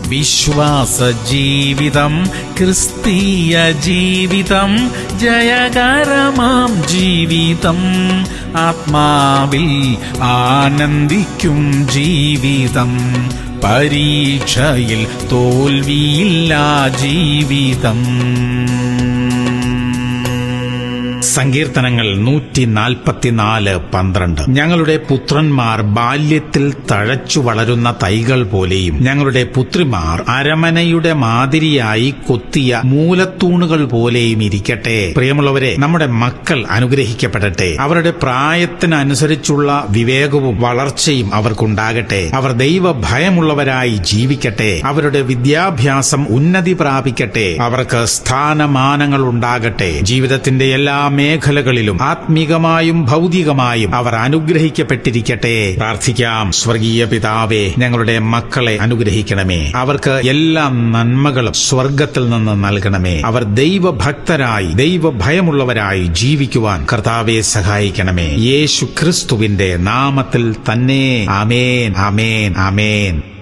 വിശ്വാസ ജീവിതം, ക്രിസ്തീയ ജീവിതം, ജയകരമാം ജീവിതം, ആത്മാവിൽ ആനന്ദിക്കും ജീവിതം, പരീക്ഷയിൽ തോൽവിയില്ലാ ജീവിതം. സങ്കീർത്തനങ്ങൾ 144:12. ഞങ്ങളുടെ പുത്രന്മാർ ബാല്യത്തിൽ തഴച്ചു വളരുന്ന തൈകൾ പോലെയും ഞങ്ങളുടെ പുത്രിമാർ അരമനയുടെ മാതിരിയായി കൊത്തിയ മൂലത്തൂണുകൾ പോലെയും ഇരിക്കട്ടെ. പ്രിയമുള്ളവരെ, നമ്മുടെ മക്കൾ അനുഗ്രഹിക്കപ്പെടട്ടെ. അവരുടെ പ്രായത്തിനനുസരിച്ചുള്ള വിവേകവും വളർച്ചയും അവർക്കുണ്ടാകട്ടെ. അവർ ദൈവഭയമുള്ളവരായി ജീവിക്കട്ടെ. അവരുടെ വിദ്യാഭ്യാസം ഉന്നതി പ്രാപിക്കട്ടെ. അവർക്ക് സ്ഥാനമാനങ്ങൾ ഉണ്ടാകട്ടെ. ജീവിതത്തിന്റെ എല്ലാ മേഖലകളിലും ആത്മീകമായും ഭൗതികമായും അവർ അനുഗ്രഹിക്കപ്പെട്ടിരിക്കട്ടെ. പ്രാർത്ഥിക്കാം. സ്വർഗീയ പിതാവേ, ഞങ്ങളുടെ മക്കളെ അനുഗ്രഹിക്കണമേ. അവർക്ക് എല്ലാ നന്മകളും സ്വർഗത്തിൽ നിന്ന് നൽകണമേ. അവർ ദൈവഭക്തരായി ദൈവഭയമുള്ളവരായി ജീവിക്കുവാൻ കർത്താവെ സഹായിക്കണമേ. യേശു ക്രിസ്തുവിന്റെ നാമത്തിൽ തന്നെ. ആമേൻ, ആമേൻ, ആമേൻ.